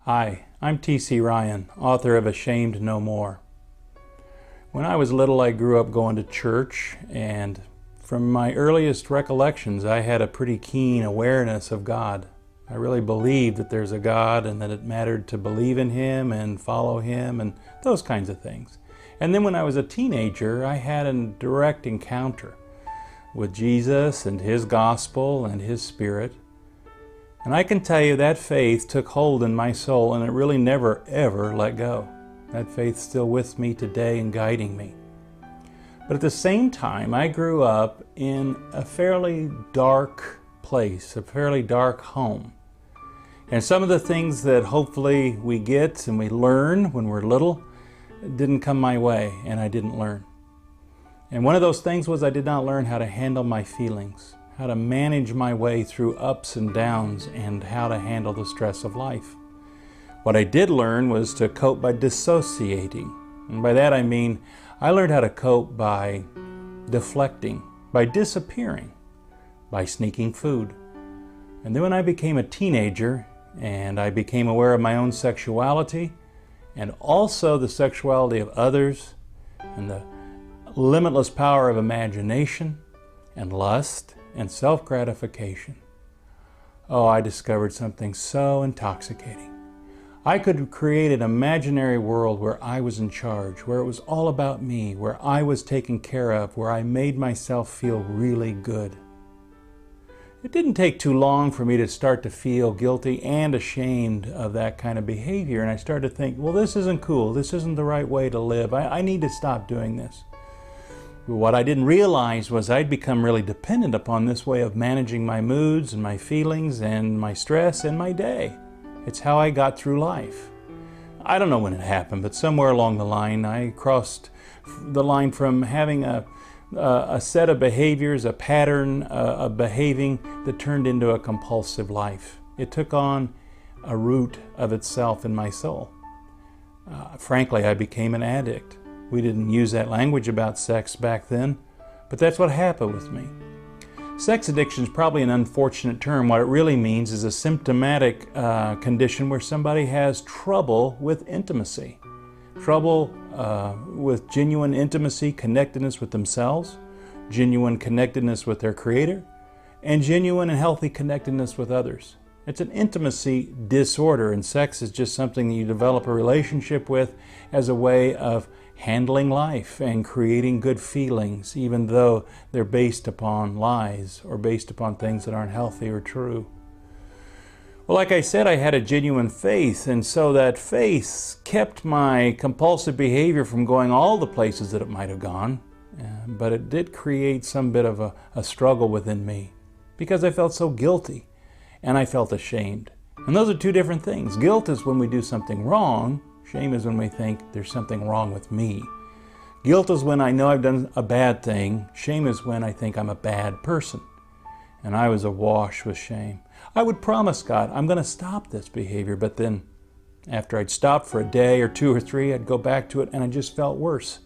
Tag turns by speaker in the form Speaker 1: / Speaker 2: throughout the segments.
Speaker 1: Hi, I'm T.C. Ryan, author of Ashamed No More. When I was little, I grew up going to church, and from my earliest recollections, I had a pretty keen awareness of God. I really believed that there's a God and that it mattered to believe in Him and follow Him and those kinds of things. And then when I was a teenager, I had a direct encounter with Jesus and His gospel and His Spirit. And I can tell you that faith took hold in my soul, and it really never, ever let go. That faith's still with me today and guiding me. But at the same time, I grew up in a fairly dark place, a fairly dark home. And some of the things that hopefully we get and we learn when we're little didn't come my way, and I didn't learn. And one of those things was I did not learn how to handle my feelings, how to manage my way through ups and downs, and how to handle the stress of life. What I did learn was to cope by dissociating. And by that I mean I learned how to cope by deflecting, by disappearing, by sneaking food. And then when I became a teenager and I became aware of my own sexuality and also the sexuality of others and the limitless power of imagination and lust and self-gratification. Oh, I discovered something so intoxicating. I could create an imaginary world where I was in charge, where it was all about me, where I was taken care of, where I made myself feel really good. It didn't take too long for me to start to feel guilty and ashamed of that kind of behavior, and I started to think, well, this isn't cool. This isn't the right way to live. I need to stop doing this. What I didn't realize was I'd become really dependent upon this way of managing my moods and my feelings and my stress and my day. It's how I got through life. I don't know when it happened, but somewhere along the line I crossed the line from having a set of behaviors, a pattern of behaving that turned into a compulsive life. It took on a root of itself in my soul. Frankly, I became an addict. We didn't use that language about sex back then, but that's what happened with me. Sex addiction is probably an unfortunate term. What it really means is a symptomatic condition where somebody has trouble with intimacy, trouble with genuine intimacy, connectedness with themselves, genuine connectedness with their Creator, and genuine and healthy connectedness with others. It's an intimacy disorder, and sex is just something that you develop a relationship with as a way of handling life and creating good feelings, even though they're based upon lies or based upon things that aren't healthy or true. Well, like I said, I had a genuine faith, and so that faith kept my compulsive behavior from going all the places that it might have gone, but it did create some bit of a struggle within me because I felt so guilty and I felt ashamed. And those are two different things. Guilt is when we do something wrong. Shame is when we think there's something wrong with me. Guilt is when I know I've done a bad thing. Shame is when I think I'm a bad person. And I was awash with shame. I would promise God, I'm going to stop this behavior, but then after I'd stopped for a day or two or three, I'd go back to it and I just felt worse.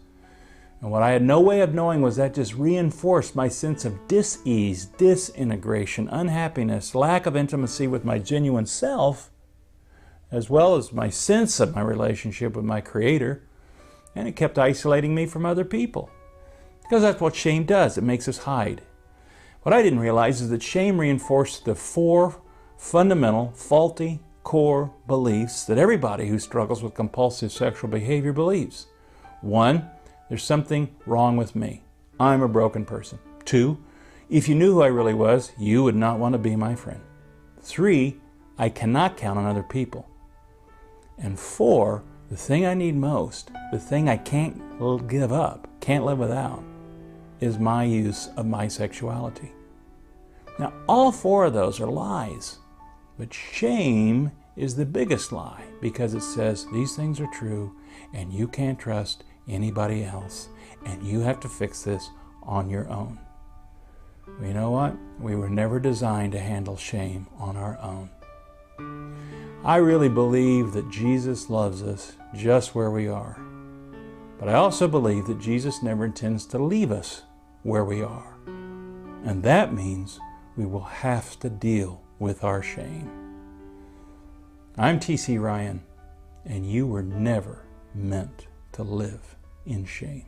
Speaker 1: And what I had no way of knowing was that just reinforced my sense of dis-ease, disintegration, unhappiness, lack of intimacy with my genuine self, as well as my sense of my relationship with my Creator, and it kept isolating me from other people. Because that's what shame does, it makes us hide. What I didn't realize is that shame reinforced the four fundamental, faulty, core beliefs that everybody who struggles with compulsive sexual behavior believes. 1, there's something wrong with me. I'm a broken person. 2, if you knew who I really was, you would not want to be my friend. 3, I cannot count on other people. And 4, the thing I need most, the thing I can't give up, can't live without, is my use of my sexuality. Now, all 4 of those are lies, but shame is the biggest lie because it says these things are true and you can't trust anybody else and you have to fix this on your own. Well, you know what? We were never designed to handle shame on our own. I really believe that Jesus loves us just where we are. But I also believe that Jesus never intends to leave us where we are. And that means we will have to deal with our shame. I'm T.C. Ryan, and you were never meant to live in shame.